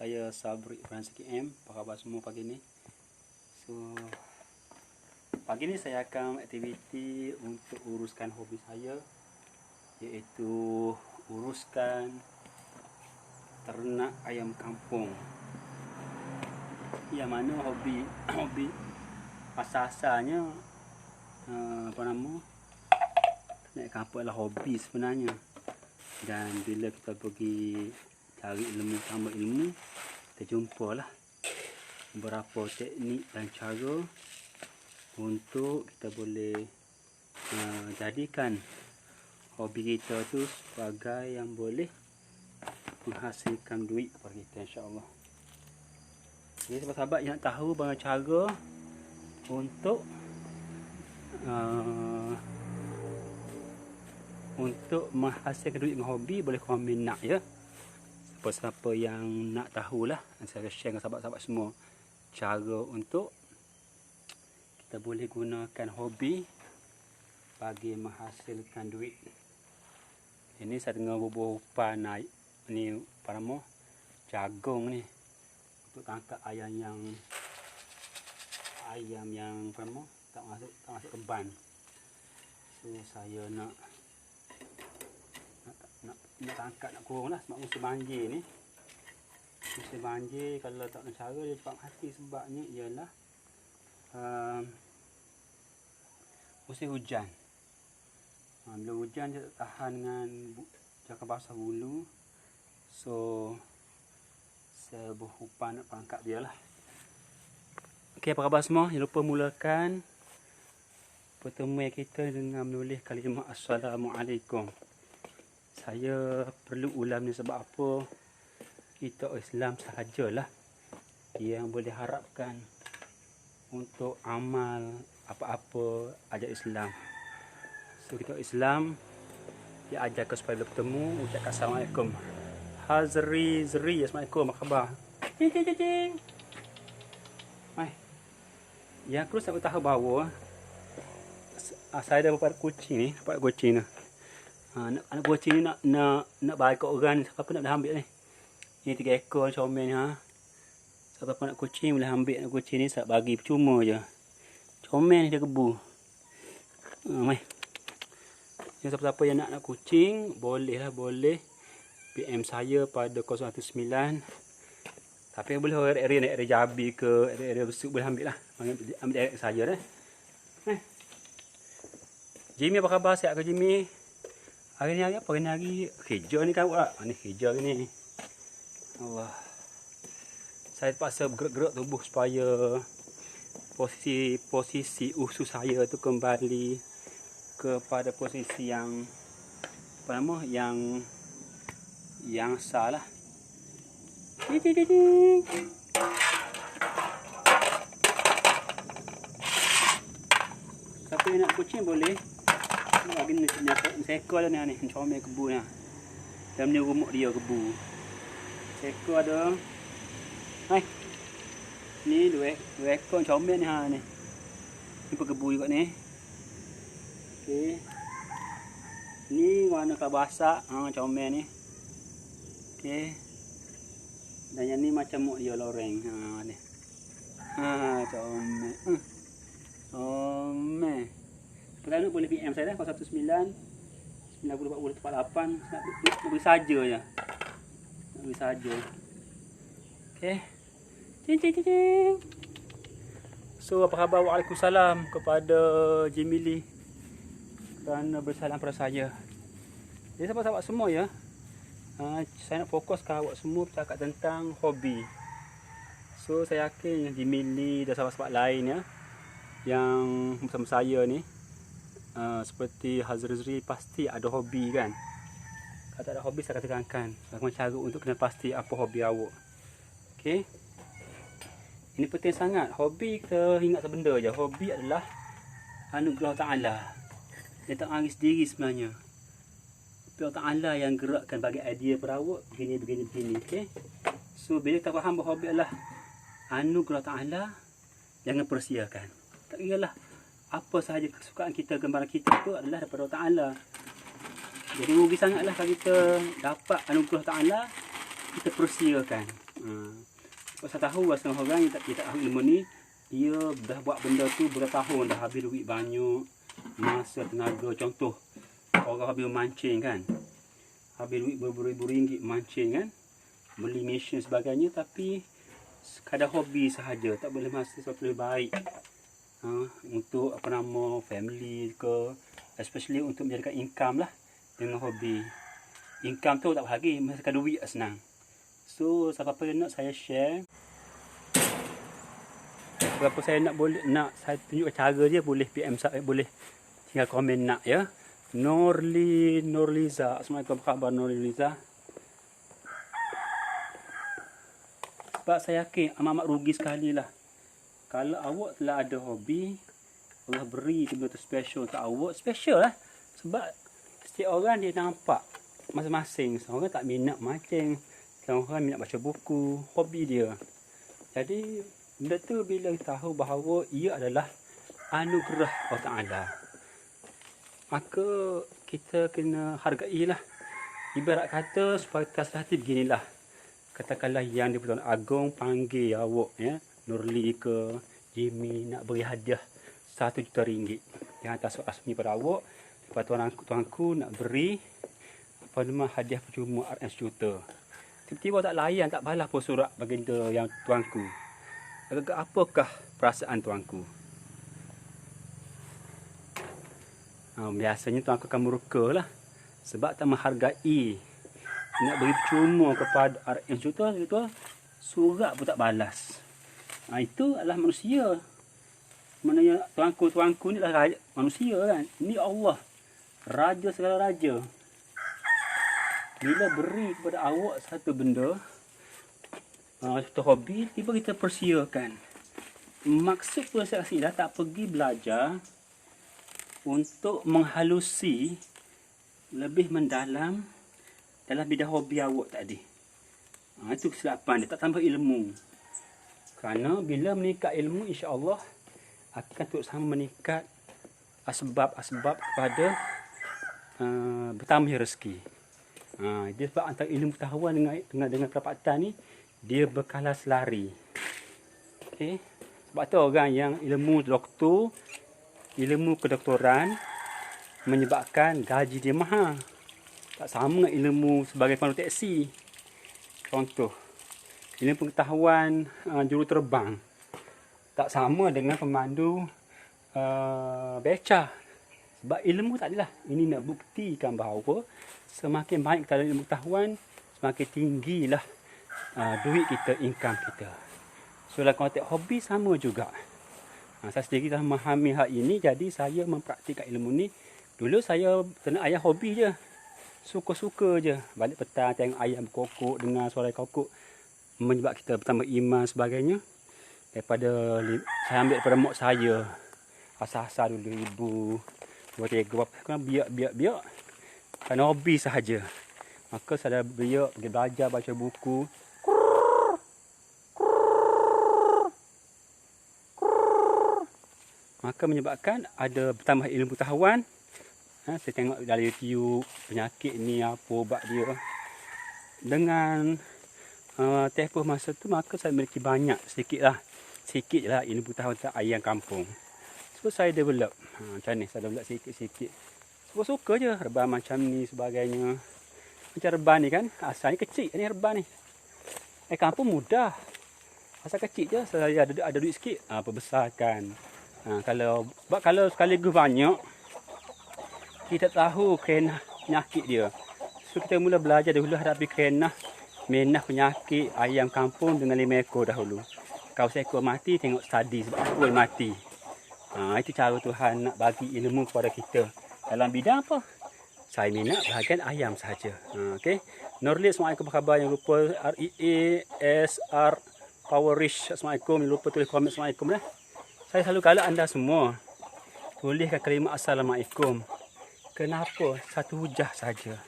Saya Sabri Francis KM. Apa khabar semua pagi ni? So pagi ni saya akan aktiviti untuk uruskan hobi saya, iaitu uruskan ternak ayam kampung. Yang mana hobi asal-asalnya ternak kampung adalah hobi sebenarnya. Dan bila kita pergi cari ilmu, tambah ilmu, kita jumpalah beberapa teknik dan cara untuk kita boleh jadikan hobi kita tu sebagai yang boleh menghasilkan duit kepada kita, insya-Allah. Jadi sahabat-sahabat yang nak tahu bagaimana cara untuk menghasilkan duit dengan hobi, boleh komen nak ya. Siapa-siapa yang nak tahulah, saya share dengan sahabat-sahabat semua cara untuk kita boleh gunakan hobi bagi menghasilkan duit. Ini saya tengah bubuh umpan naik ni jagung ni untuk tangkap ayam yang tak masuk ke ban. So saya nak tangkap, nak kurung lah, sebab musim banjir ni. Musim banjir kalau tak ada cara dia cepat mati, sebabnya ialah musim hujan. Bila hujan dia tak tahan dengan jangan basah bulu. So saya berupaya nak tangkap dia lah. Okey, apa khabar semua? Jangan lupa mulakan pertemuan kita dengan menulis kalimah Assalamualaikum. Saya perlu ulam ni sebab apa? Kita Islam sahajalah yang boleh harapkan untuk amal apa-apa ajar Islam. So kita Islam dia ajarkan supaya bila bertemu ucapkan Assalamualaikum. Hazri, Assalamualaikum, apa khabar? Cing. Mai. Yang terus saya tahu bahawa saya dah dapat kucing ni, anak kucing ni nak bagi kat orang, siapa nak ambil ni. Ni 3 ekor comel ni ha. Siapa nak kucing boleh ambil anak kucing ni, saya bagi percuma je. Comel ni dia kebu. Mai. Yang siapa-siapa yang nak kucing, boleh PM saya pada 019. Tapi boleh area Jabi ke area Besut boleh ambil lah. Ambil direct saya dah. Jimmy, apa khabar? Sihat ke Jimmy? Hari ni hari apa? Hari kerja ni kan awak? Ni kerja ni. Allah. Saya terpaksa bergerak-gerak tubuh supaya posisi usus saya tu kembali kepada posisi yang yang salah. Siapa yang nak kucing boleh. Lagi ni seekor dah ni comel kebu ni. Dalam ni rumah dia kebu. Seekor ada. Hai. Ni dua ekor comel ni ha ni. Ni kebu juga ni. Okey. Ni warna kabasa, comel ni. Okey. Dan yang ni macam mak dia loreng. Ni. Comel. Comel. Pertama boleh PM saya dah 019 90 40 48. Nak beri saja je. Nak beri saja. Okey. Cing. So apa khabar? Waalaikumsalam kepada Jimili kerana bersalam pada saya. Jadi sahabat-sahabat semua ya. Saya nak fokus ke awak semua bercakap tentang hobi. So saya yakin Jimili dan sahabat-sahabat lain ya yang bersama saya ni seperti Hazri pasti ada hobi kan. Kalau tak ada hobi saya katakan bagaimana cara untuk kena pasti apa hobi awak. Okey. Ini penting sangat. Hobi kita ingat sebenda je. Hobi adalah anugerah Ta'ala. Dia tak angin sendiri sebenarnya. Allah Ta'ala yang gerakkan bagi idea pada awak begini. Okey. So bila kita faham bahawa hobi adalah anugerah Ta'ala, jangan persiakan. Tak kiralah apa sahaja kesukaan kita, gambaran kita tu adalah daripada Allah Ta'ala. Jadi rugi sangatlah kalau kita dapat anugerah Ta'ala, kita persiakan. Sebab saya tahu setengah orang yang tak tahu ilmu ni, dia dah buat benda tu bertahun dah, habis duit banyak, masa, tenaga. Contoh, orang habis mancing kan, habis duit beribu ringgit mancing kan, beli mesin sebagainya, tapi sekadar hobi sahaja, tak boleh masa sesuatu lebih baik untuk family ke, especially untuk menjadikan income lah dengan hobi. Income tu tak apa lagi, sekadar duit lah senang. So siapa-siapa yang nak saya share, berapa saya nak saya tunjuk cara dia, boleh PM saya, boleh tinggal komen nak ya. Nurliza. Assalamualaikum, apa khabar Nurliza? Sebab saya yakin amat rugi sekali lah kalau awak telah ada hobi, Allah beri benda tu special untuk awak. Special lah, sebab setiap orang dia nampak masing-masing. Seorang tak minat mancing, seorang minat baca buku, hobi dia. Jadi benda tu bila kita tahu bahawa ia adalah anugerah Allah Ta'ala, maka kita kena hargailah. Ibarat kata supaya terasa hati beginilah, katakanlah yang di-Pertuan Agong panggil awak ya, Nurli ke Jimmy, nak beri hadiah RM1 juta. Dia hantar surat rasmi pada awak, lepas tuanku nak beri hadiah percuma RM1 juta. Tiba-tiba tak layan, tak balas pun surat baginda yang tuanku. Agak apakah perasaan tuanku? Biasanya tuanku akan murka lah, sebab tak menghargai. Nak beri percuma kepada RM1 juta, surat pun tak balas. Itu adalah manusia. Maknanya tuanku ni adalah manusia kan. Ini Allah, Raja segala raja. Bila beri kepada awak satu benda, satu hobi, tiba kita persiakan. Maksud pun saya rasa dah tak pergi belajar untuk menghalusi lebih mendalam dalam bidang hobi awak tadi. Itu kesilapan dia, tak tambah ilmu. Kerana bila meningkat ilmu, insya-Allah akan terus sama meningkat asbab-asbab kepada bertambah rezeki. Dia sebab antara ilmu pengetahuan dengan perapatan ni, dia berkalah selari. Okay. Sebab tu orang yang ilmu doktor, ilmu kedoktoran menyebabkan gaji dia mahal. Tak sama dengan ilmu sebagai pemandu teksi. Contoh, ilmu pengetahuan juruterbang tak sama dengan pemandu beca. Sebab ilmu tak adalah. Ini nak buktikan bahawa semakin banyak kita ada ilmu pengetahuan, semakin tinggilah duit kita, income kita. So dalam konteks hobi sama juga. Saya sendiri dah memahami hal ini, jadi saya mempraktikkan ilmu ni. Dulu saya kena ayam hobi je, suka-suka je. Balik petang tengok ayam berkokok, dengar suara kokok, menyebab kita bertambah iman sebagainya. Daripada saya ambil daripada mak saya, asal-asal dulu ibu, dua tiga bapa, biak. Kerana hobi sahaja. Maka saya dah biak pergi belajar, baca buku. Maka menyebabkan ada bertambah ilmu pengetahuan. Saya tengok dalam YouTube penyakit ni apa ubat dia. Dengan tempoh masa tu, maka saya memiliki sedikit je lah ilmu pengetahuan tentang ayam kampung. So saya develop macam ni, saya develop sikit-sikit. Suka je reban macam ni sebagainya. Macam reban ni kan, asalnya kecil ni reban ni. Kampung mudah, asal kecil je. Saya ada duit sikit, perbesarkan. Kalau sekaligus banyak, kita tahu kerana penyakit dia. So kita mula belajar dahulu hadapi kerana menah penyakit ayam kampung dengan 5 ekor dahulu. Kalau seekor mati, tengok study sebab apa dia mati. Itu cara Tuhan nak bagi ilmu kepada kita. Dalam bidang apa? Saya minat bahagian ayam sahaja. Okay. Nurli, Assalamualaikum, apa khabar? Yang lupa REASR Powerish. Assalamualaikum. Yang lupa tulis komen Assalamualaikum lah. Saya selalu galak anda semua, tuliskan kalimat Assalamualaikum. Kenapa? Satu hujah saja.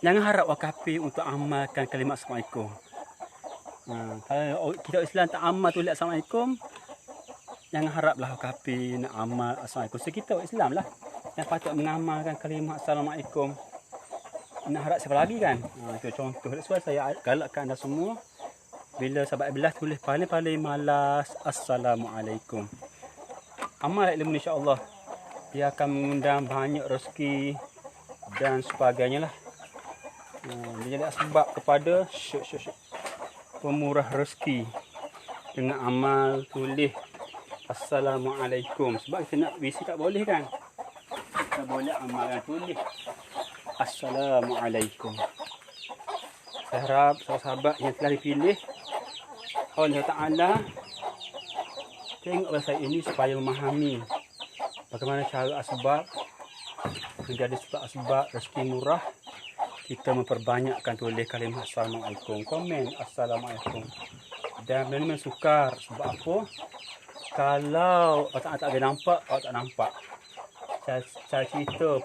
Jangan harap wakafi untuk amalkan kalimat Assalamualaikum. Kalau kita Islam tak amal tulis Assalamualaikum, jangan haraplah wakafi nak amal Assalamualaikum. So kita Islam lah yang patut mengamalkan kalimat Assalamualaikum. nak harap siapa lagi kan. Itu contoh. That's why saya galakkan anda semua. Bila sahabat Abillah tulis paling-paling malas, Assalamualaikum. Amal ilmu insya-Allah. Dia akan mengundang banyak rezeki dan sebagainya lah. Dia jadi sebab kepada pemurah rezeki dengan amal tulis Assalamualaikum. Sebab kita nak visi tak boleh kan. Kita boleh amalkan tulis Assalamualaikum. Saya harap sahabat-sahabat yang telah dipilih Allah Ta'ala tengok saya ini supaya memahami bagaimana cara asbab menjadi sebab rezeki murah. Kita memperbanyakkan tulis kalimah Assalamualaikum, komen Assalamualaikum. Dan benda ni sukar. Sebab apa? Kalau awak tak ada nampak, awak tak nampak. Saya cerita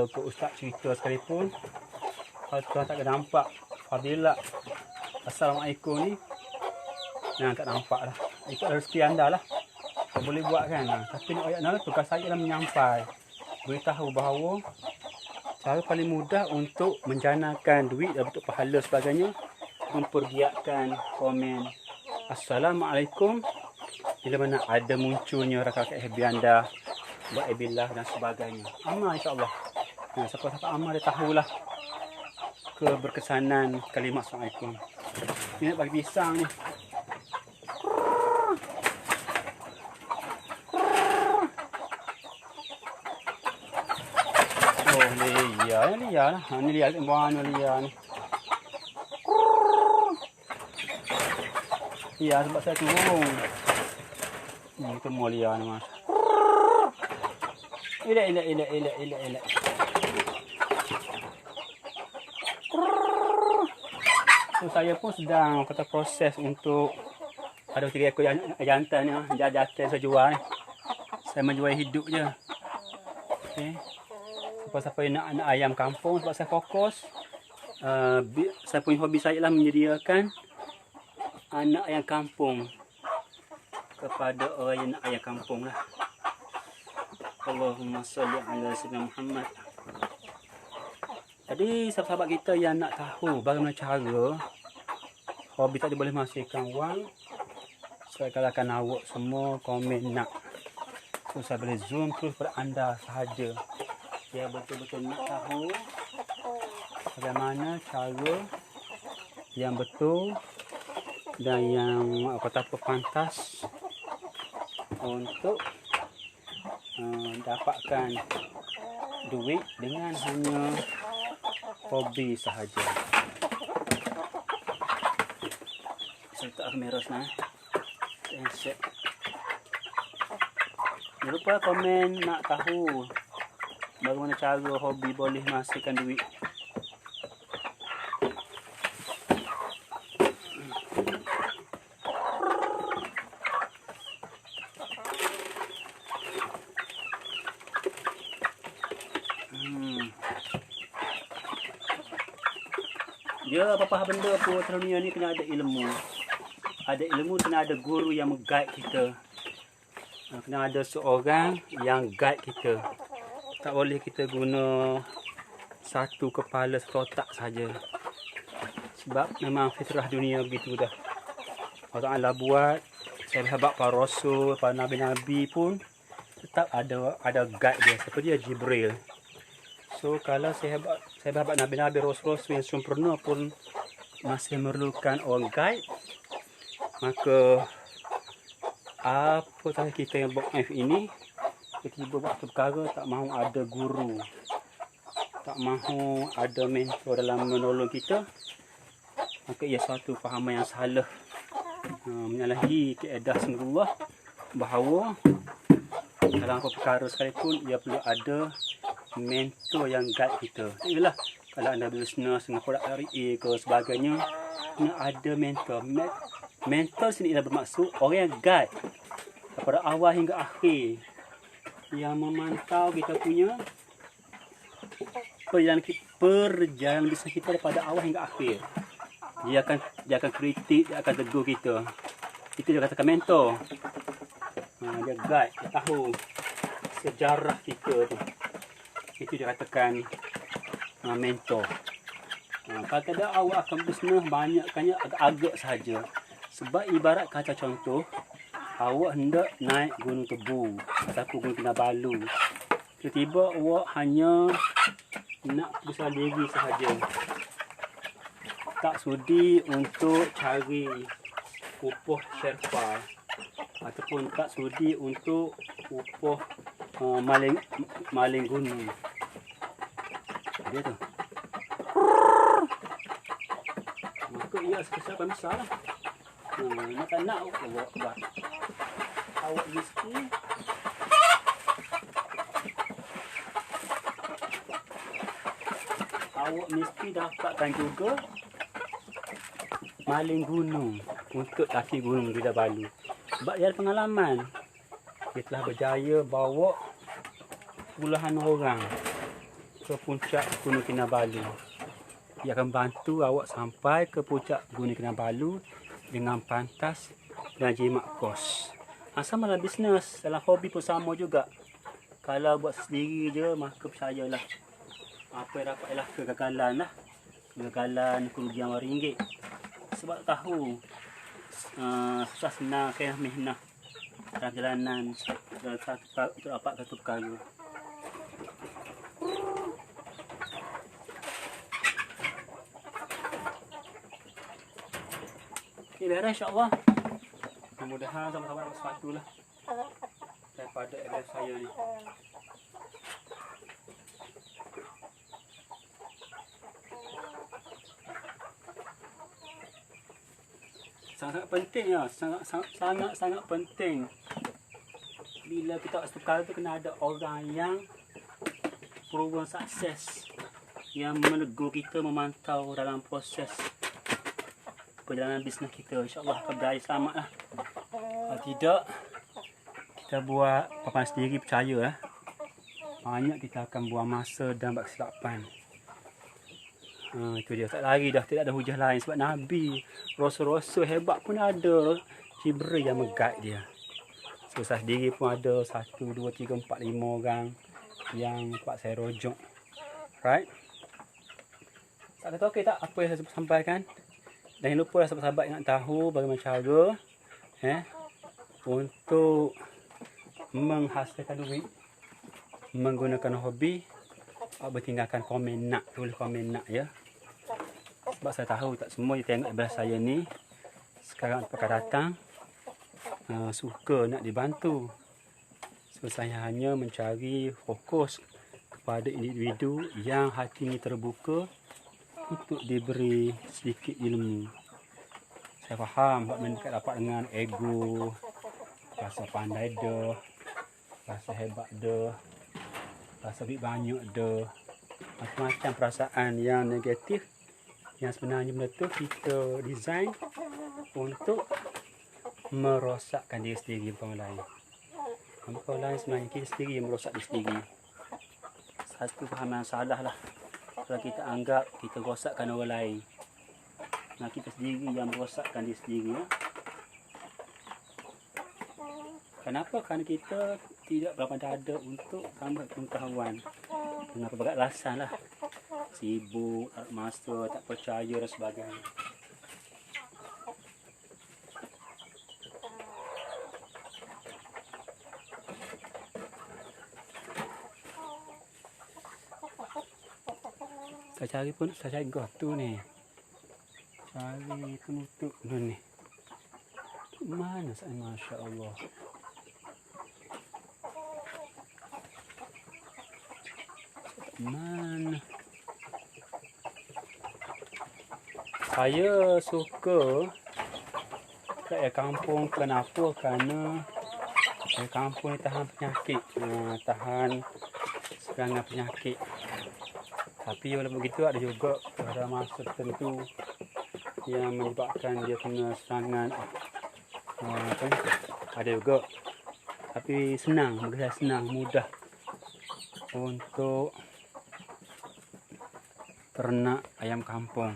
ke ustaz cerita sekalipun, kalau tuan tak ada nampak fadilat Assalamualaikum ni, tak nampak lah. Ikut rezeki anda lah. Tak boleh buat kan. Tapi ayat nala tugas saya adalah menyampai, beritahu bahawa cara paling mudah untuk menjanakan duit dan bentuk pahala sebagainya, mempergiatkan komen Assalamualaikum bila mana ada munculnya rakan-rakan FB anda, buat Abillah dan sebagainya. Amal insya-Allah. Siapa-siapa amal dia tahulah keberkesanan kalimah Assalamualaikum. Ni nak bagi pisang ni. Oh, Lia lah. Ni Lia mana Lia ni. Lia sebab saya turun. Ni temu Lia ni mas. Elak. So, saya pun sedang kata proses untuk ada 3 ekor jantan ni, jantan saya jual ni. Saya menjual hidup je. Okey. Siapa-siapa yang nak anak ayam kampung, sebab saya fokus saya punya hobi saya lah menyediakan anak ayam kampung kepada orang yang nak ayam kampung lah. Allahumma salli ala sayyidina Muhammad. Jadi sahabat-sahabat kita yang nak tahu bagaimana cara hobi tadi boleh menghasilkan wang, saya kalahkan awak semua komen nak. So saya boleh zoom terus pada anda sahaja yang betul-betul nak tahu bagaimana cara yang betul dan yang kata apa pantas untuk dapatkan duit dengan hanya hobi sahaja. Saya letak kamera sana. Set. Jangan lupa komen nak tahu bagaimana cara hobi boleh menghasilkan duit. Dia apa-apa benda pun dunia ni kena ada ilmu. Ada ilmu, kena ada guru yang meng-guide kita. Kena ada seorang yang guide kita. Tak boleh kita guna satu kepala satu saja. Sebab memang fitrah dunia begitu dah. Allah Ta'ala buat, sahabat para rasul, para nabi-nabi pun tetap ada guide dia. Seperti dia Jibril. So kalau sahabat nabi-nabi rasul-rasul yang sempurna pun masih memerlukan orang guide, maka apa sahaja kita yang buat live ini, tiba-tiba buat perkara tak mahu ada guru, tak mahu ada mentor dalam menolong kita, maka ia suatu fahaman yang salah, menyalahi kaedah sunnah bahawa dalam apa perkara sekalipun ia perlu ada mentor yang guide kita. Inilah kalau anda bisnes dengan produk RE ke sebagainya, kena ada mentor. Mentor sini ialah bermaksud orang yang guide daripada awal hingga akhir, yang memantau kita punya perjalanan bisnes kita daripada awal hingga akhir. Dia akan kritik, dia akan tegur kita. Itu dia katakan mentor. Dia guide, dia tahu sejarah kita tu. Itu dia katakan mentor. Kalau tidak awak akan bisnes banyakkannya agak-agak saja. Sebab ibarat kata contoh, awak hendak naik Gunung Tebu ataupun Gunung Kinabalu. Tiba-tiba awak hanya nak besar diri sahaja. Tak sudi untuk cari upuh Sherpa ataupun tak sudi untuk upuh maling gunung. Dia tu. Maka ia kesiapan besar lah. Nak tak nak awak buat. Awak mesti dapatkan juga maling gunung untuk kaki Gunung Kinabalu. Sebab dia ada pengalaman. Dia telah berjaya bawa puluhan orang ke puncak Gunung Kinabalu. Dia akan bantu awak sampai ke puncak Gunung Kinabalu dengan pantas dan jimat kos. Sama lah bisnes, dalam hobi pun sama juga. Kalau buat sendiri je, maka percayalah apa yang dapat ialah kegagalan lah. Kegagalan, kerugian RM1. Sebab tahu susah senang kena mihnah dalam jalanan untuk dapat satu perkara. Okay, beres insyaAllah. Mudah-mudahan sama-sama dapat sesuatu lah daripada LF saya ni. Sangat penting ya, sangat penting. Bila kita buat perkara tu kena ada orang yang proven sukses, yang menegur kita, memantau dalam proses perjalanan bisnes kita. InsyaAllah akan berjaya selamat lah. Kalau tidak, kita buat papan sendiri, percaya lah. Banyak kita akan buang masa dan buat kesilapan. Itu dia, tak lari dah, tidak ada hujah lain. Sebab Nabi, Rasul-Rasul hebat pun ada Jibril yang meng-guide dia. So saya sendiri pun ada 1, 2, 3, 4, 5 orang yang buat saya rojok. Right? Tak kata okey tak apa yang saya sampaikan. Dan jangan lupa sahabat-sahabat yang nak tahu bagaimana cara untuk menghasilkan duit menggunakan hobi. Bertinggalkan komen nak, tulis komen nak ya. Sebab saya tahu tak semua yang tengok daripada saya ni sekarang akan datang suka nak dibantu. So saya hanya mencari fokus kepada individu yang hatinya terbuka untuk diberi sedikit ilmu. Saya faham buat mereka dapat dengan ego, rasa pandai dah, rasa hebat dah, rasa duit banyak dah, macam-macam perasaan yang negatif yang sebenarnya benda tu kita design untuk merosakkan diri sendiri, bukan orang lain. Bukan orang lain, sebenarnya kita sendiri yang merosak diri sendiri. Satu fahaman salah lah kalau kita anggap kita rosakkan orang lain. Nah, kita sendiri yang merosakkan diri sendiri ya. Kenapa? Kerana kita tidak berapa dada untuk tambah pengetahuan. Dengan berbagai alasan lah. Sibuk, tak masa, tak percaya dan sebagainya. Saya cari gotu ni. Cari penutup dulu ni. Mana saya, Masya Allah. Mana? Saya suka ke kampung. Kenapa? Kerana kampung ni tahan penyakit, tahan serangan penyakit. Tapi walaupun begitu ada juga pada masa tertentu yang menyebabkan dia kena serangan. Ada juga. Tapi senang, bagi saya senang, mudah untuk ternak ayam kampung.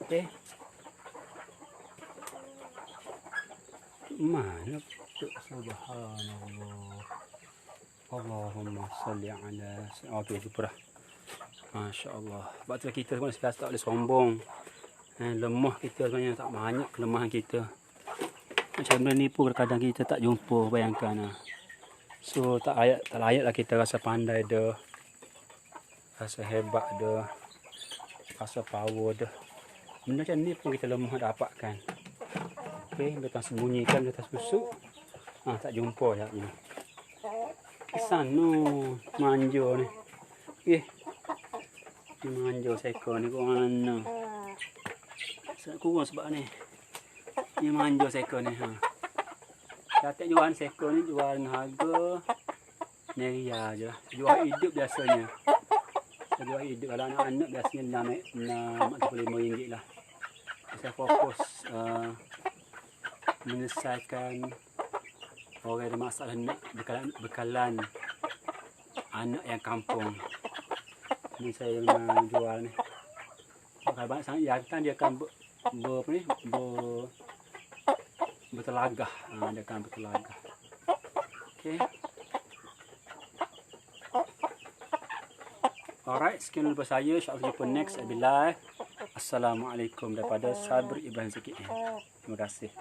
Okey. Mana subhanallah. Allahumma salli ala. Okey, jumpa dah. Masya Allah. Sebab tu kita semua tak boleh sombong. Lemah kita sebenarnya, tak banyak kelemahan kita. Macam benda ni pun kadang kita tak jumpa, bayangkan. So tak layak lah kita rasa pandai dah, rasa hebat dah, rasa power dah. Benda macam ni pun kita lemah dapatkan. Okey, kita sembunyikan di atas busuk. Tak jumpa jadinya. Sana manja ni. Ni manja seekor ni kat mana? Sangat kurang sebab ni. Ni manja seekor ni. Kata jual seekor ni jual harga neria je lah. Jual hidup biasanya. Jual hidup kalau anak-anak biasanya RM45 lah. Saya fokus menyelesaikan orang ada masalah nak bekalan anak yang kampung. Ni saya memang jual ni. Kalau banyak sangat jantan dia akan bertelagah. Dia akan bertelagah. Okey. Alright, sekian dulu saya. InsyaAllah jumpa next. Assalamualaikum daripada Sabri Ibrahim Zakir. Terima kasih.